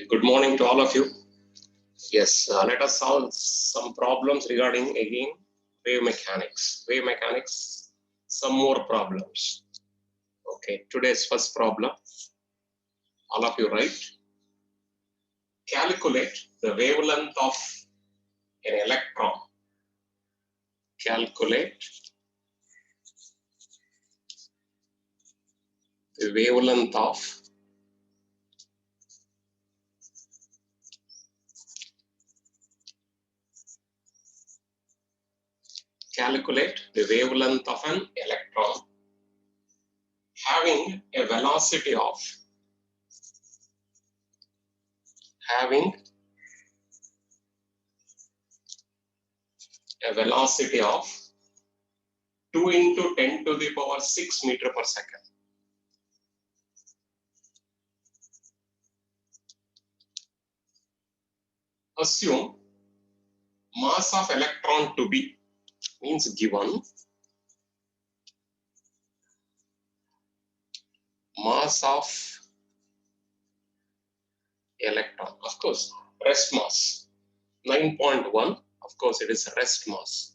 Good morning to all of you. Yes, let us solve some problems regarding again wave mechanics. Wave mechanics, some more problems. Okay, today's first problem. All of you write. Calculate the wavelength of an electron. Calculate the wavelength of an electron having a velocity of 2 into 10 to the power 6 meter per second. Assume mass of electron to be means given mass of electron, of course, rest mass 9.1, of course it is rest mass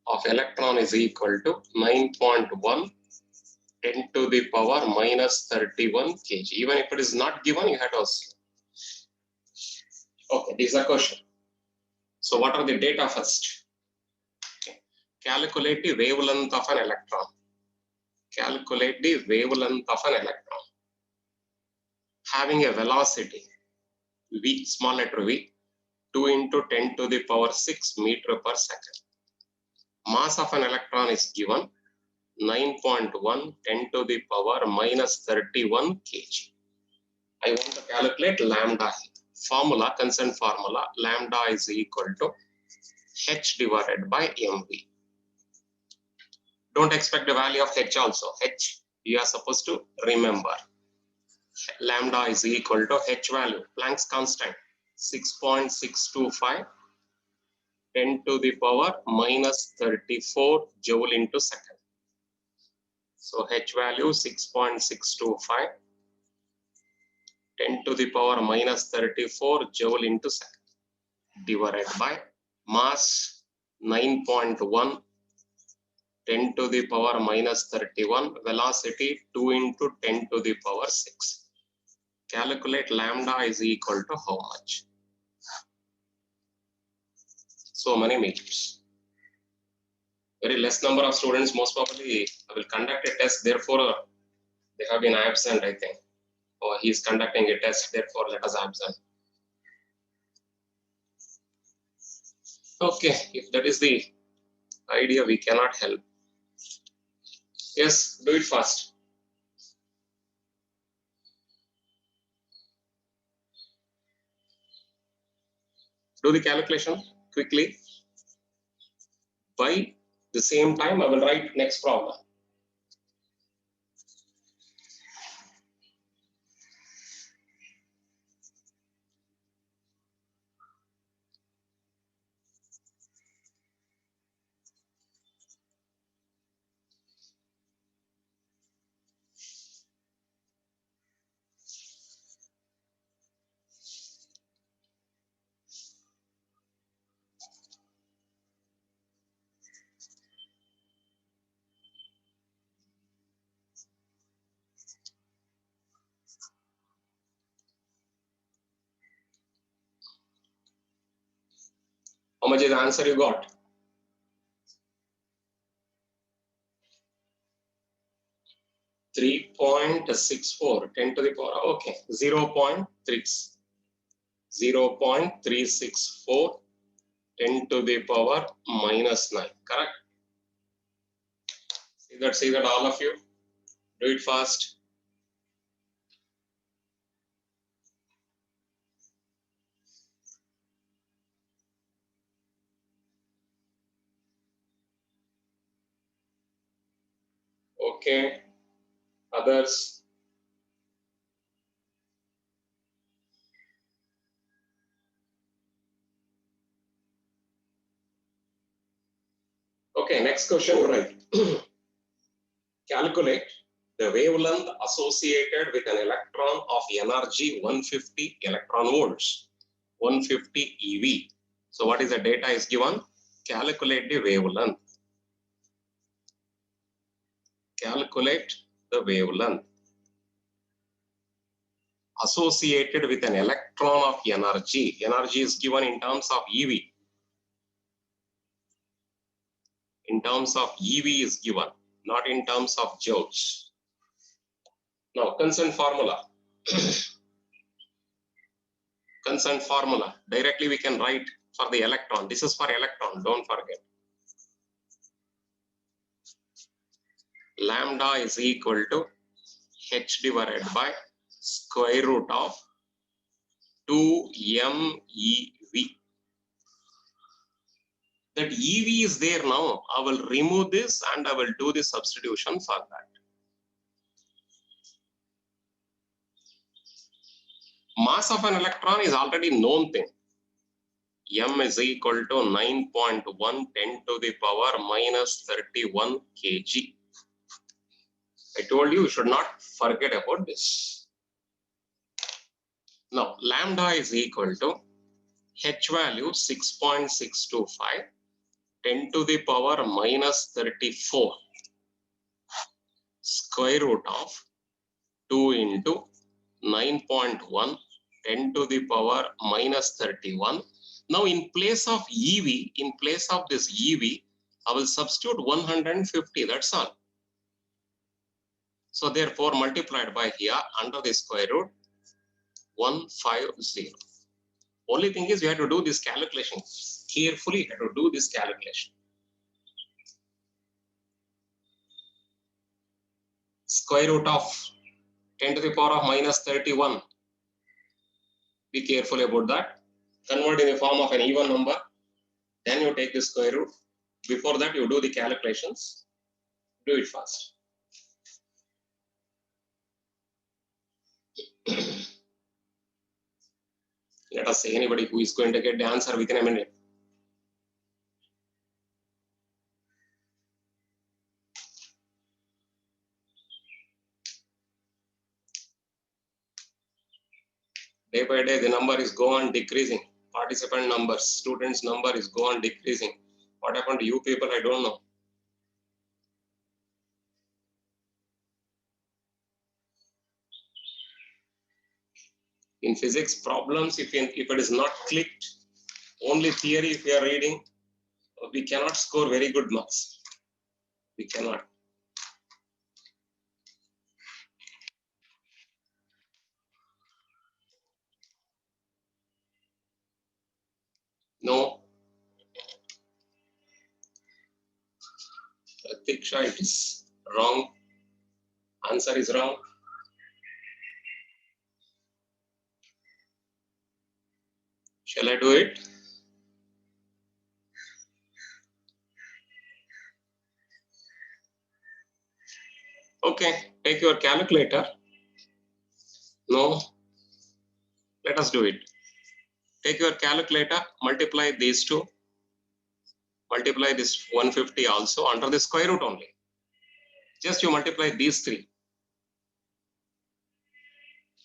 of electron is equal to 9.1 10 to the power minus 31 kg. Even if it is not given, you have to assume. Okay, this is a question. So what are the data first? Okay. Calculate the wavelength of an electron. Calculate the wavelength of an electron having a velocity v, small letter v, 2 into 10 to the power 6 meter per second. Mass of an electron is given 9.1 10 to the power minus 31 kg. I want to calculate lambda. Formula, constant formula, lambda is equal to h divided by mv. Don't expect the value of h also. H you are supposed to remember. Lambda is equal to h value, Planck's constant, 6.625 10 to the power minus 34 joule into second. So h value 6.625 10 to the power minus 34 joule into second divided by mass 9.1 10 to the power minus 31, velocity 2 into 10 to the power 6. Calculate lambda is equal to how much? So many meters. Very less number of students, most probably will conduct a test, therefore they have been absent, I think. Or he is conducting a test, therefore let us absent. Okay, if that is the idea, we cannot help. Yes, do it fast. Do the calculation quickly. By the same time, I will write next problem. How much is the answer you got? 3.64 10 to the power, okay, 0.364 10 to the power minus 9, correct? See that all of you? Do it fast. Okay, others? Okay, next question, right? Calculate the wavelength associated with an electron of energy 150 electron volts, 150 eV. So what is the data is given? Calculate the wavelength. Calculate the wavelength associated with an electron of energy. Energy is given in terms of eV. In terms of eV is given, not in terms of joules. Now, constant formula. Constant formula. Directly we can write for the electron. This is for electron, don't forget. Lambda is equal to h divided by square root of 2MEV. That EV is there now. I will remove this and I will do the substitution for that. Mass of an electron is already known thing. M is equal to 9.1 10 to the power minus 31 kg. I told you should not forget about this. Now, lambda is equal to H value 6.625 10 to the power minus 34 square root of 2 into 9.1 10 to the power minus 31. Now in place of EV, in place of this EV, I will substitute 150, that's all. So therefore multiplied by here under the square root 150. Only thing is you have to do this calculation. Carefully you have to do this calculation. Square root of 10 to the power of minus 31. Be careful about that. Convert in the form of an even number. Then you take the square root. Before that you do the calculations. Do it fast. Let us say anybody who is going to get the answer within a minute. Day by day, the number is go on decreasing. Participant numbers, students' number is go on decreasing. What happened to you people, I don't know. In physics problems, if it is not clicked, only theory if we are reading, we cannot score very good marks. We cannot. No. Diksha, it is wrong. Answer is wrong. Shall I do it? Okay, take your calculator. No. Let us do it. Take your calculator, multiply these two. Multiply this 150 also under the square root only. Just you multiply these three.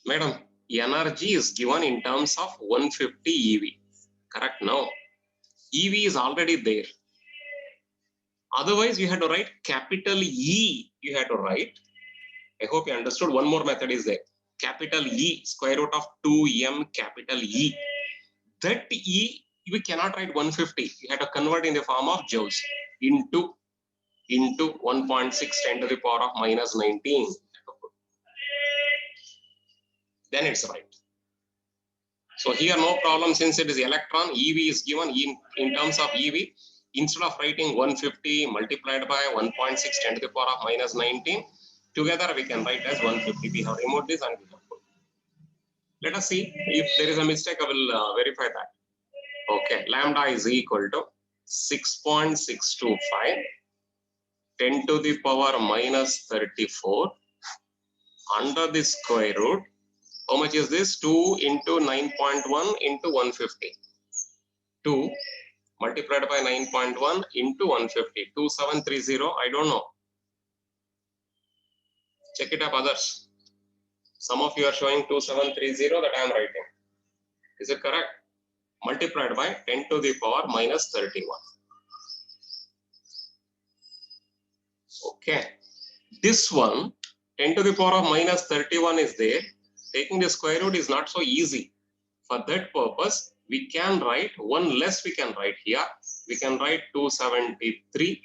Madam, energy is given in terms of 150 EV. Correct? No. EV is already there. Otherwise, you had to write capital E. You had to write. I hope you understood. One more method is there. Capital E, square root of 2M capital E. That E, we cannot write 150. You have to convert in the form of joules into 1.6 10 to the power of minus 19. Then it's right. So here no problem since it is electron. EV is given in terms of EV. Instead of writing 150 multiplied by 1.6 10 to the power of minus 19, together we can write as 150. We have removed this and we have put. Let us see if there is a mistake. I will verify that. Okay, lambda is equal to 6.625 10 to the power minus 34 under the square root. How much is this? 2 into 9.1 into 150. 2 multiplied by 9.1 into 150. 2730, I don't know. Check it up, others. Some of you are showing 2730 that I am writing. Is it correct? Multiplied by 10 to the power minus 31. Okay. This one, 10 to the power of minus 31 is there. Taking the square root is not so easy. For that purpose, we can write one less we can write here. We can write 273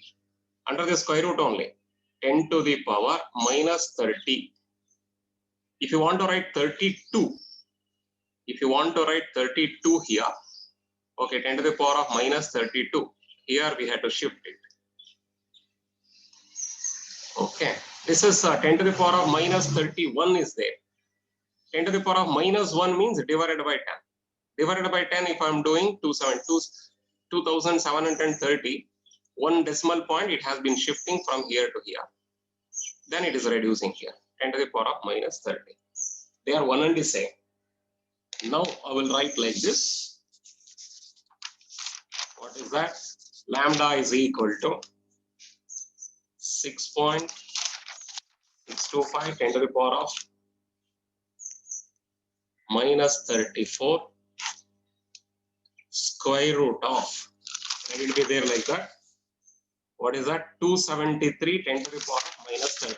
under the square root only. 10 to the power minus 30. If you want to write 32, if you want to write 32 here, okay, 10 to the power of minus 32. Here we have to shift it. Okay, this is 10 to the power of minus 31 is there. 10 to the power of minus 1 means divided by 10. Divided by 10, if I am doing 2730, one decimal point, it has been shifting from here to here. Then it is reducing here, 10 to the power of minus 30. They are one and the same. Now I will write like this. What is that? Lambda is equal to 6.625 10 to the power of minus 34 square root of, it will be there like that. What is that? 273 10 to the power of minus 30.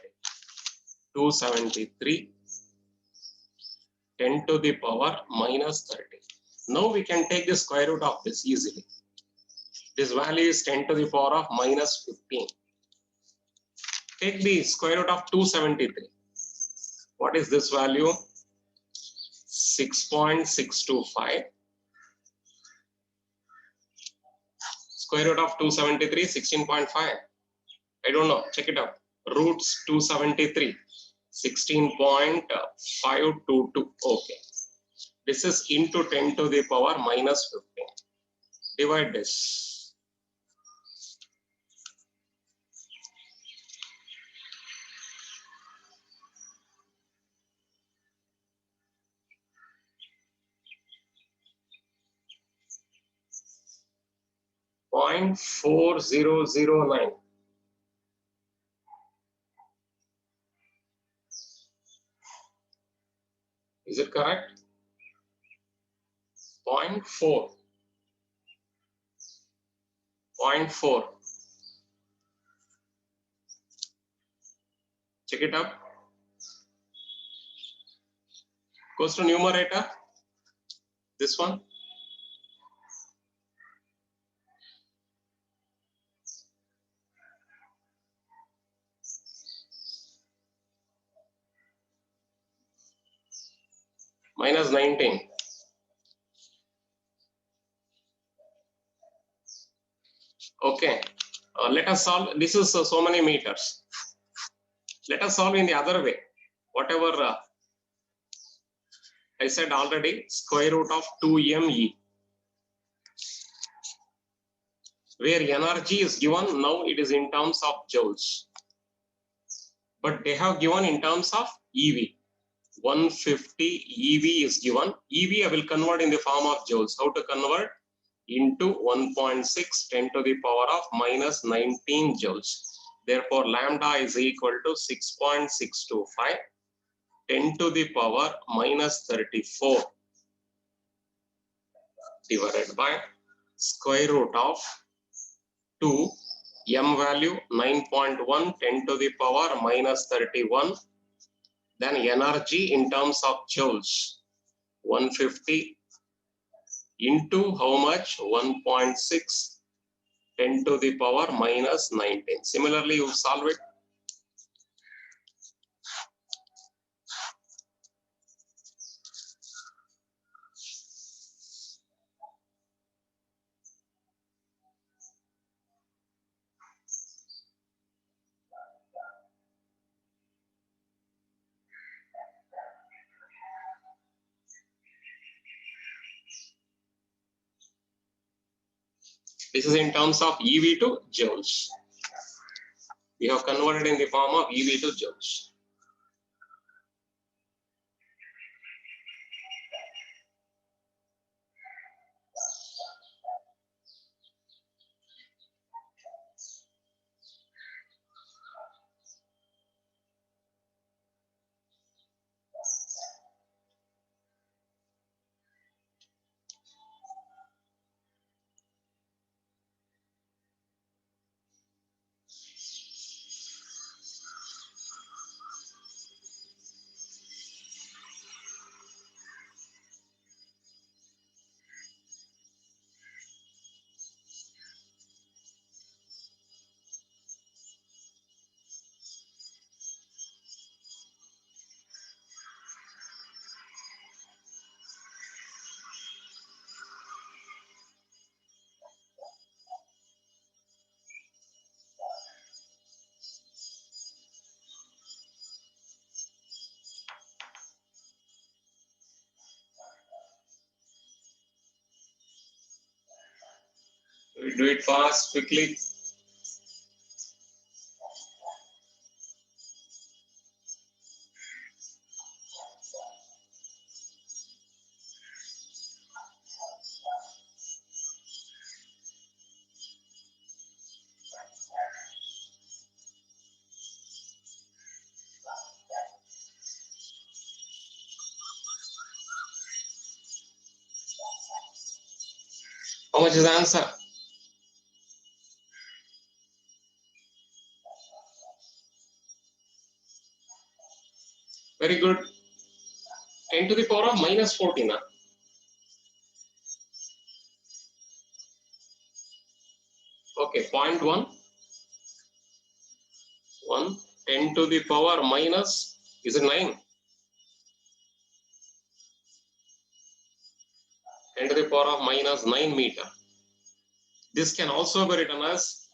273 10 to the power minus 30. Now we can take the square root of this easily. This value is 10 to the power of minus 15. Take the square root of 273. What is this value? 6.625. Square root of 273, 16.5. I don't know, check it out. Roots 273, 16.522. Okay. This is into 10 to the power minus 15. Divide this. Point 4009. Is it correct? 0.4. 0.4. Check it up. Goes to numerator. This one. Minus 19. Okay. Let us solve. This is so many meters. Let us solve in the other way. Whatever I said already, square root of 2me. Where energy is given, now it is in terms of joules. But they have given in terms of EV. 150 EV is given. EV I will convert in the form of joules. How to convert? Into 1.6 10 to the power of minus 19 joules. Therefore, lambda is equal to 6.625 10 to the power minus 34 divided by square root of 2, m value 9.1 10 to the power minus 31. Then energy in terms of joules 150 into how much? 1.6 10 to the power minus 19. Similarly, you solve it. This is in terms of EV to joules. We have converted in the form of EV to joules. We do it fast, quickly. How much is the answer? Very good. 10 to the power of minus 14. Okay, 0.1. 1. 10 to the power minus, is it 9? 10 to the power of minus 9 meter. This can also be written as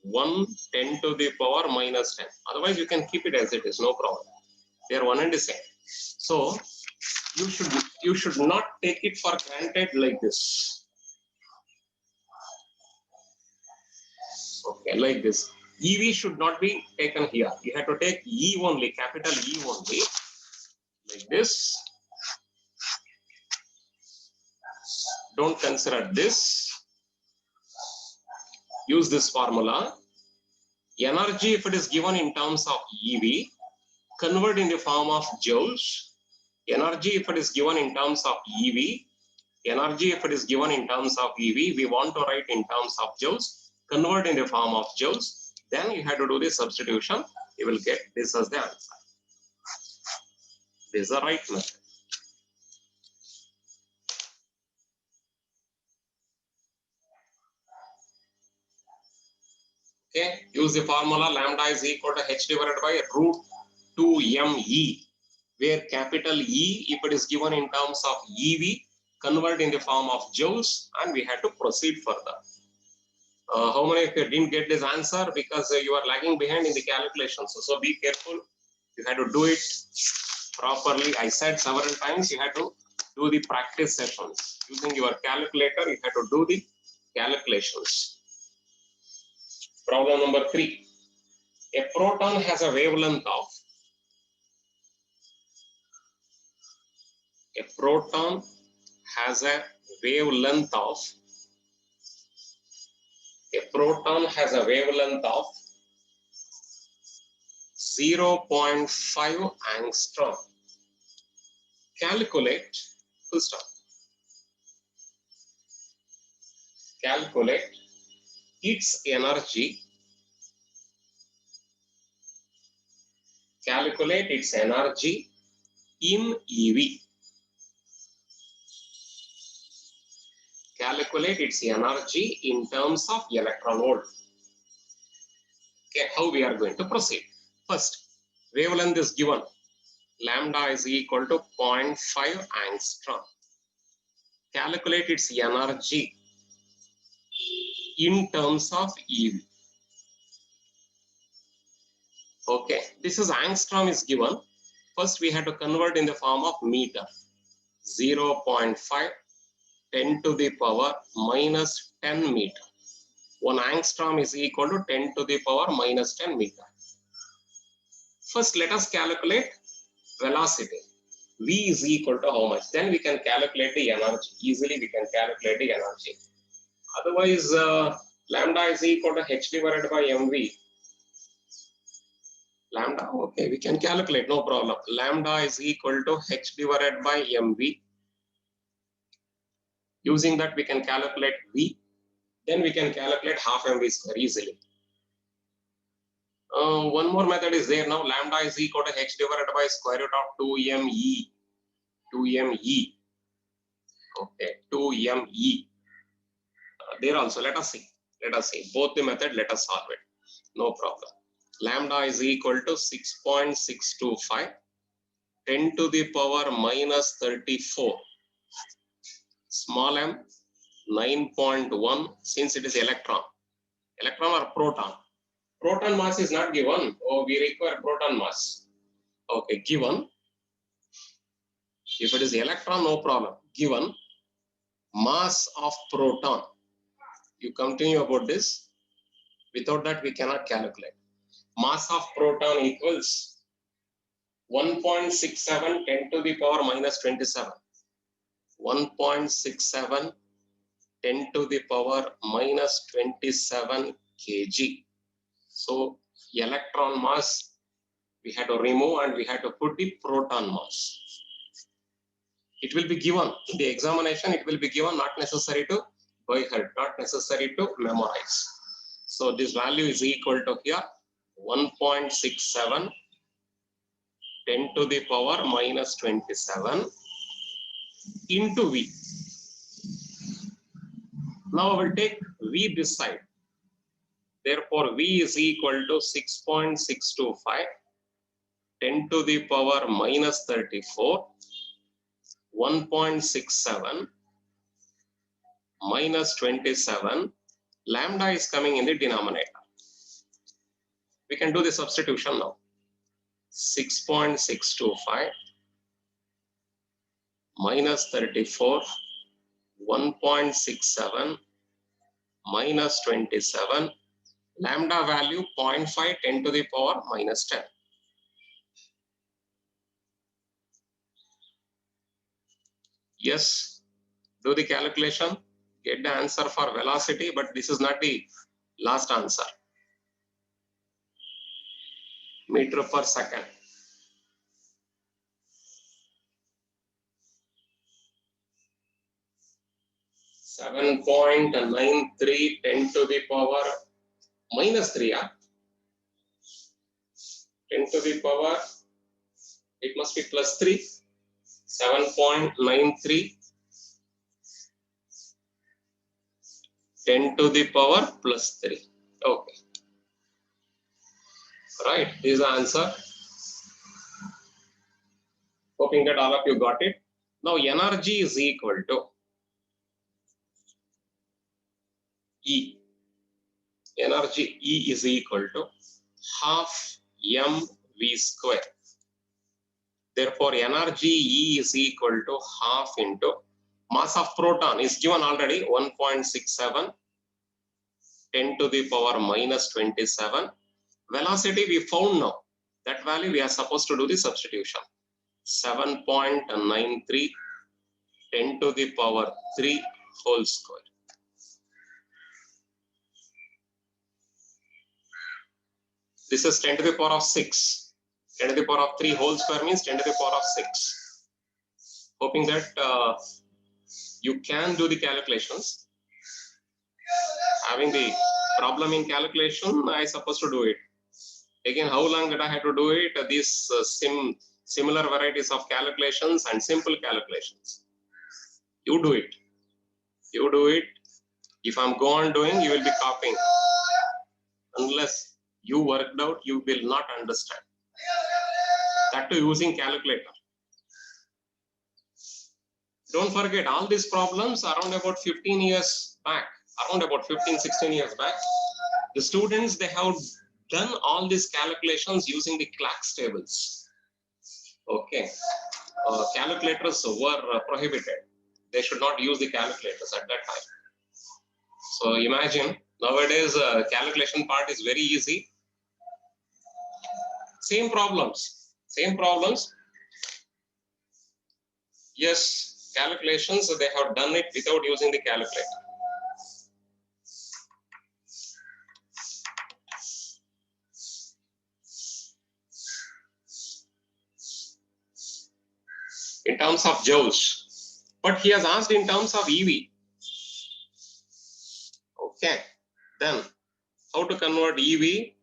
1 10 to the power minus 10. Otherwise, you can keep it as it is, no problem. They are one and the same. So you should not take it for granted like this. Okay, like this. EV should not be taken here. You have to take E only, capital E only, like this. Don't consider this. Use this formula. Energy, if it is given in terms of EV, convert in the form of joules. Energy, if it is given in terms of EV, energy, if it is given in terms of EV, we want to write in terms of joules, convert in the form of joules. Then you have to do the substitution. You will get this as the answer. This is the right method. Okay, use the formula lambda is equal to h divided by root 2me, where capital E, if it is given in terms of EV, convert in the form of joules, and we had to proceed further. How many of you didn't get this answer because you are lagging behind in the calculations? So be careful. You had to do it properly. I said several times you had to do the practice sessions. Using your calculator, you had to do the calculations. Problem number 3. A proton has a wavelength of a 0.5 angstrom. Calculate, full stop. Calculate its energy. Calculate its energy in EV. Calculate its energy in terms of electron volt. Okay, how we are going to proceed? First, wavelength is given. Lambda is equal to 0.5 angstrom. Calculate its energy in terms of EV. Okay, this is angstrom is given. First, we have to convert in the form of meter. 0.5 10 to the power minus 10 meter. 1 angstrom is equal to 10 to the power minus 10 meter. First, let us calculate velocity. V is equal to how much? Then we can calculate the energy. Easily we can calculate the energy. Otherwise, lambda is equal to h divided by mv. Lambda, okay, we can calculate, no problem. Lambda is equal to h divided by mv. Using that, we can calculate v. Then we can calculate half mv square easily. One more method is there now. Lambda is equal to h divided by square root of 2me. 2me. Okay, 2me. There also, let us see. Let us see. Both the method, let us solve it. No problem. Lambda is equal to 6.625. 10 to the power minus 34. Small m, 9.1, since it is electron. Electron or proton? Proton mass is not given. Oh, we require proton mass. Okay, given. If it is electron, no problem. Given mass of proton. You continue about this. Without that, we cannot calculate. Mass of proton equals 1.67 10 to the power minus 27. 1.67 10 to the power minus 27 kg. So electron mass we had to remove and we had to put the proton mass. It will be given in the examination, it will be given, not necessary to by heart, not necessary to memorize. So this value is equal to here 1.67 10 to the power minus 27 into V. Now I will take V this side. Therefore, V is equal to 6.625 10 to the power minus 34 1.67 minus 27. Lambda is coming in the denominator. We can do the substitution now. 6.625 minus 34 1.67 minus 27. Lambda value 0.5 10 to the power minus 10. Yes, do the calculation, get the answer for velocity, but this is not the last answer. Meter per second. (7.93 10 to the power minus 3. 10 to the power, it must be plus 3. 7.93 10 to the power plus 3. Okay. Right, this is the answer. Hoping that all of you got it. Now energy is equal to E. Energy E is equal to half mv square. Therefore, energy E is equal to half into mass of proton is given already 1.67 10 to the power minus 27. Velocity we found now. That value we are supposed to do the substitution. 7.93 10 to the power 3 whole square. This is 10 to the power of 6. 10 to the power of 3 whole square means 10 to the power of 6. Hoping that you can do the calculations. Having the problem in calculation, I supposed to do it. Again, how long did I have to do it? These similar varieties of calculations and simple calculations. You do it. You do it. If I'm go on doing, you will be copying. Unless you worked out, you will not understand. That too using calculator. Don't forget, all these problems around about 15 years back, around about 15, 16 years back, the students, they have done all these calculations using the Clark's tables. Okay. Calculators were prohibited. They should not use the calculators at that time. So imagine, nowadays calculation part is very easy. Same problems. Yes, calculations, they have done it without using the calculator. In terms of joules, but he has asked in terms of EV. Okay, then how to convert EV?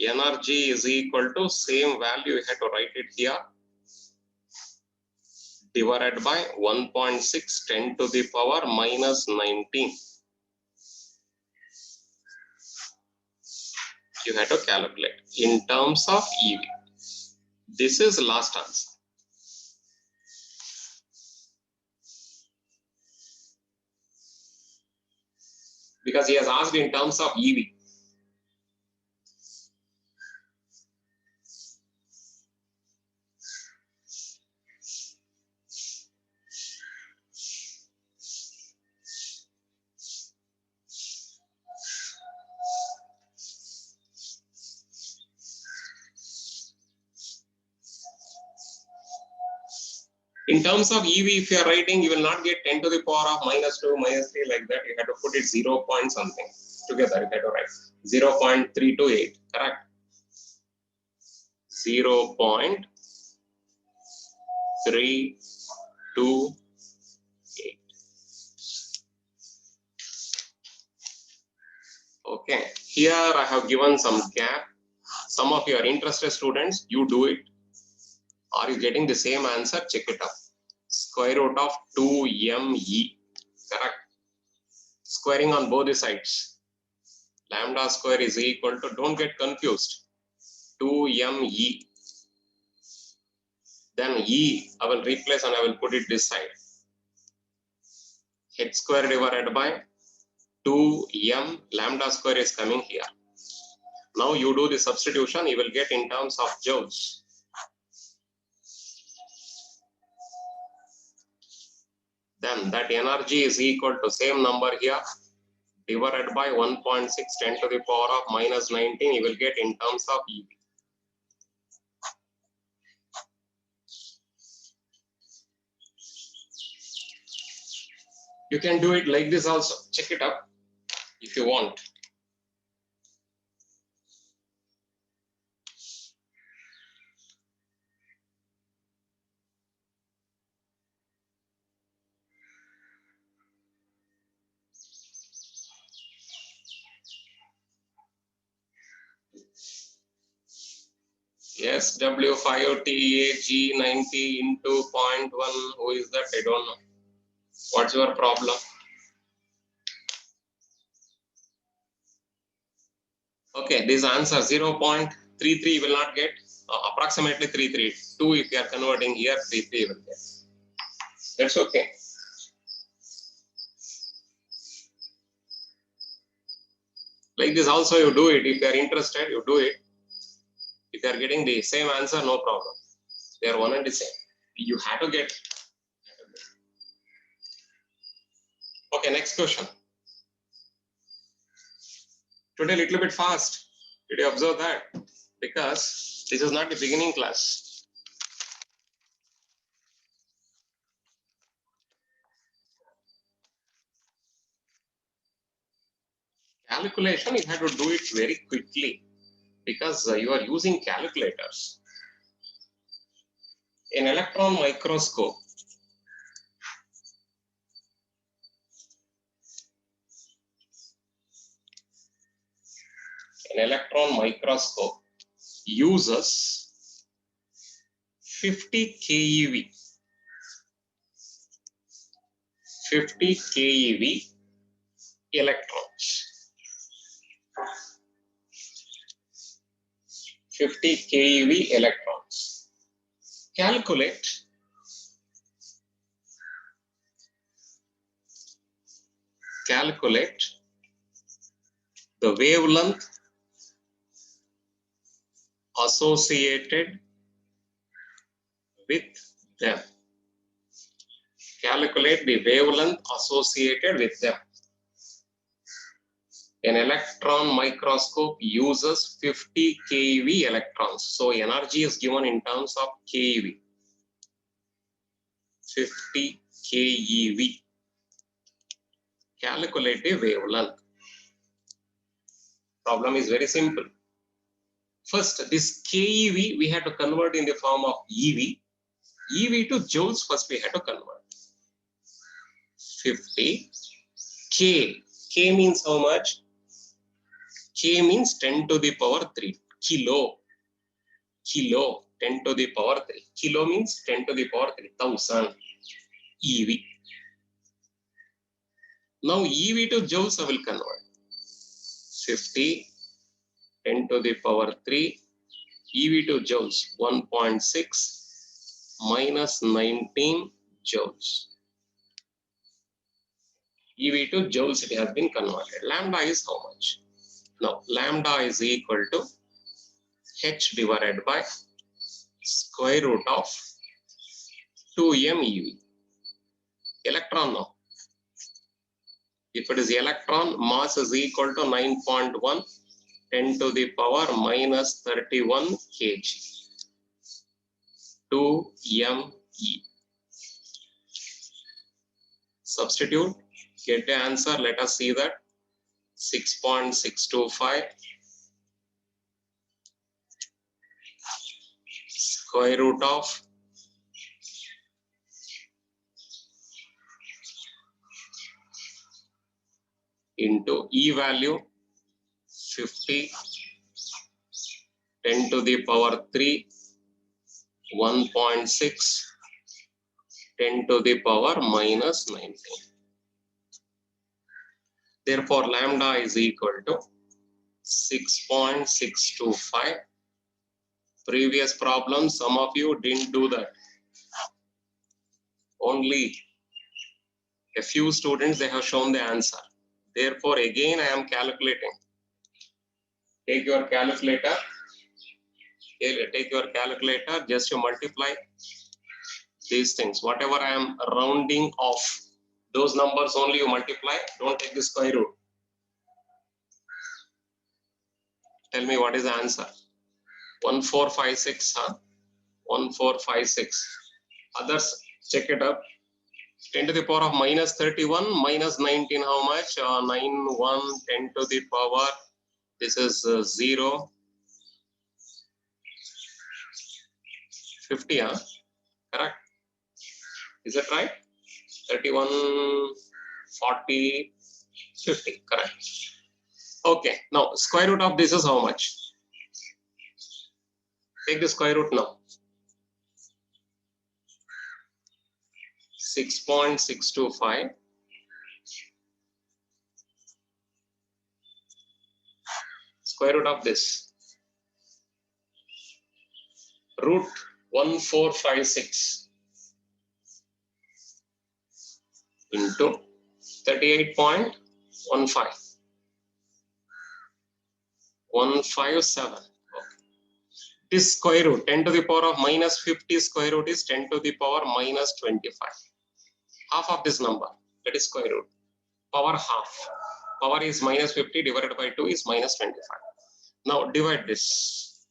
Energy is equal to same value, you have to write it here, divided by 1.6 10 to the power minus 19. You have to calculate in terms of EV. This is last answer. Because he has asked in terms of EV. In terms of EV, if you are writing, you will not get 10 to the power of -2, -3 like that. You have to put it 0 point something together. You have to write 0.328, correct? 0.328. Okay, here I have given some gap. Some of your interested students, you do it. Are you getting the same answer? Check it out. Square root of 2me, correct? Squaring on both the sides. Lambda square is equal to, don't get confused, 2me. Then e, I will replace and I will put it this side. H square divided by 2m, lambda square is coming here. Now you do the substitution, you will get in terms of joules. Then that energy is equal to same number here, divided by 1.6 10 to the power of -19, you will get in terms of EV. You can do it like this also. Check it up if you want. Yes, W5TAG90 into 0.1. Who is that? I don't know. What's your problem? Okay, this answer 0.33 will not get, approximately 33. 2 if you are converting here, 33 will get. That's okay. Like this also you do it. If you are interested, you do it. If you are getting the same answer, no problem. They are one and the same. You have to get. Okay, next question. Today a little bit fast. Did you observe that? Because this is not the beginning class. Calculation, you have to do it very quickly because you are using calculators. In electron microscope, uses 50 keV. 50 keV electrons. 50 keV electrons. Calculate the wavelength associated with them. Calculate the wavelength associated with them. An electron microscope uses 50 keV electrons. So energy is given in terms of keV. 50 keV. Calculate the wavelength. Problem is very simple. First, this keV we have to convert in the form of EV. EV to joules first we have to convert. 50 K. K means how much? K means 10 to the power 3. Kilo. 10 to the power 3. Kilo means 10 to the power 3000 EV. Now EV to joules I will convert. 50 10 to the power 3 EV to joules 1.6 minus 19 joules. EV to joules it has been converted. Lambda is how much? Now lambda is equal to H divided by square root of 2m EV. Electron now. If it is electron, mass is equal to 9.1 10 to the power minus 31 kg. 2me. Substitute, get the answer. Let us see that. 6.625 square root of into E value 50, 10 to the power 3, 1.6, 10 to the power minus 19. Therefore, lambda is equal to 6.625. Previous problem, some of you didn't do that. Only a few students, they have shown the answer. Therefore, again, I am calculating. Take your calculator. Take your calculator, just to multiply these things. Whatever I am rounding off, those numbers only you multiply. Don't take the square root. Tell me what is the answer. 1456, huh? 1456. Others, check it up. 10 to the power of minus 31 minus 19, how much? 9, 1, 10 to the power. This is 0. 50, huh? Correct. Is that right? 31, 40, 50. Correct. Okay. Now, square root of this is how much? Take the square root now. 6.625 square root of this. Root 1456 into 38.15. 157. Okay. This square root, 10 to the power of minus 50 square root is 10 to the power minus 25. Half of this number, that is square root. Power half. Power is minus 50 divided by 2 is minus 25. Now divide this.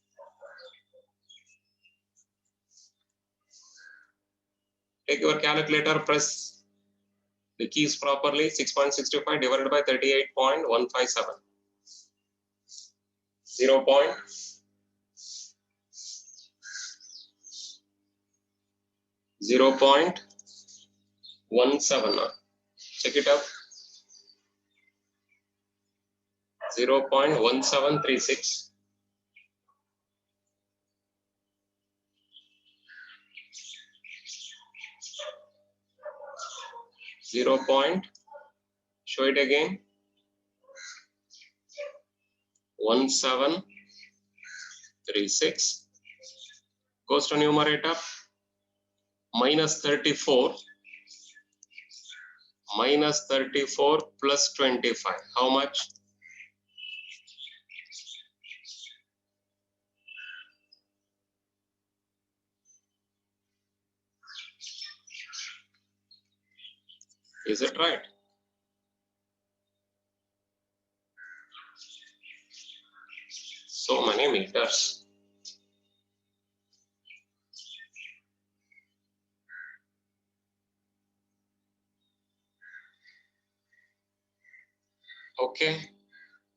Take your calculator, press the keys properly. 6.65 divided by 38.157. 0.17. Check it out. 0.1736. Show it again. 1736 goes to numerator. Minus 34 plus 25. How much? Is it right? So many meters. Okay.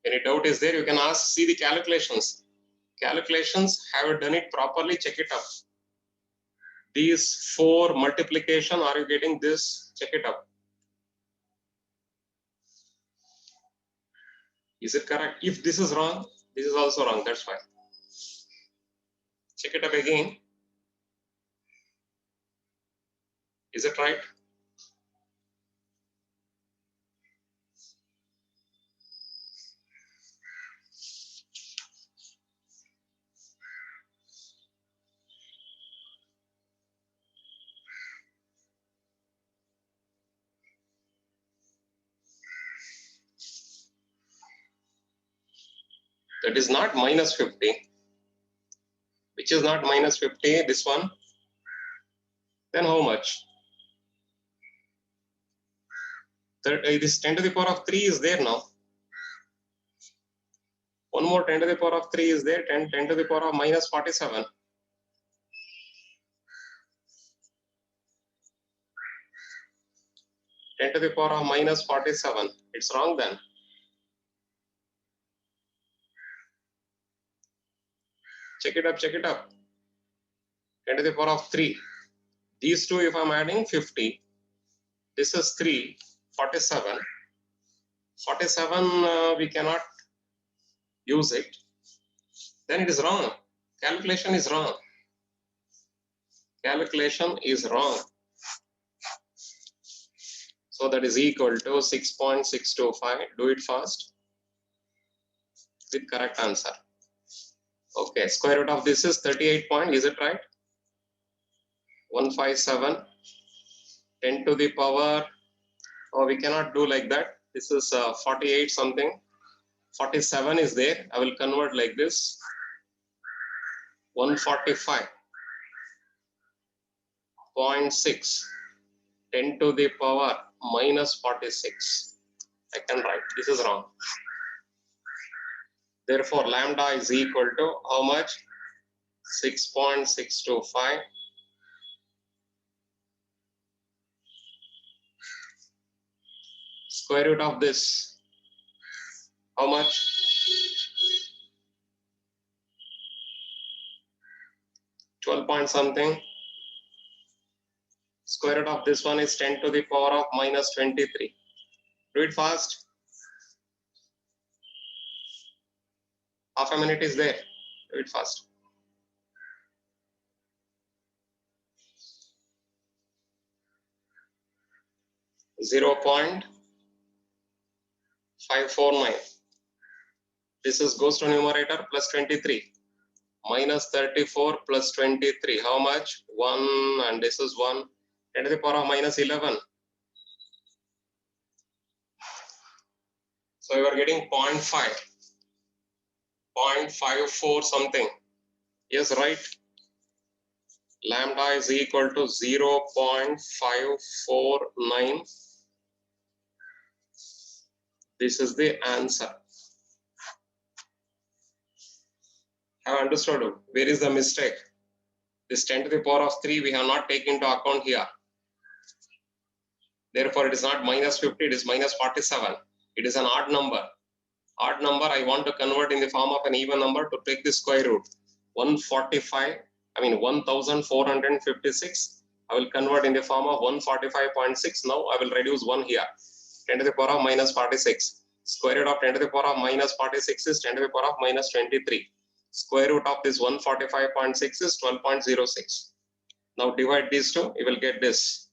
Any doubt is there? You can ask, see the calculations. Calculations, have done it properly, check it up. These 4 multiplication, are you getting this? Check it up. Is it correct? If this is wrong, this is also wrong, that's why. Check it up again. Is it right? That is not minus 50. Which is not minus 50, this one. Then how much? This 10 to the power of 3 is there now. One more 10 to the power of 3 is there, 10 to the power of minus 47. 10 to the power of minus 47. It's wrong then. Check it up, check it up. 10 to the power of 3. These two, if I'm adding 50, this is 3, 47. 47, we cannot use it. Then it is wrong. Calculation is wrong. Calculation is wrong. So that is equal to 6.625. Do it fast with correct answer. Okay, square root of this is 38 point. Is it right? 157. 10 to the power. Oh, we cannot do like that. This is 48 something. 47 is there. I will convert like this. 145.6. 10 to the power minus 46. I can write. This is wrong. Therefore, lambda is equal to how much? 6.625. Square root of this. How much? 12 point something. Square root of this one is 10 to the power of minus 23. Do it fast. Half a minute is there. Do it fast. .549. This is goes to numerator plus 23. Minus 34 plus 23. How much? 1, and this is 1. 10 to the power of minus 11. So you are getting 0.5. 0.54 something. Yes, right. Lambda is equal to 0.549. This is the answer. Have understood? Where is the mistake? This 10 to the power of 3 we have not taken into account here. Therefore, it is not minus 50, it is minus 47. It is an odd number. Odd number I want to convert in the form of an even number to take the square root. 1456. I will convert in the form of 145.6. Now I will reduce 1 here. 10 to the power of minus 46. Square root of 10 to the power of minus 46 is 10 to the power of minus 23. Square root of this 145.6 is 12.06. Now divide these two, you will get this.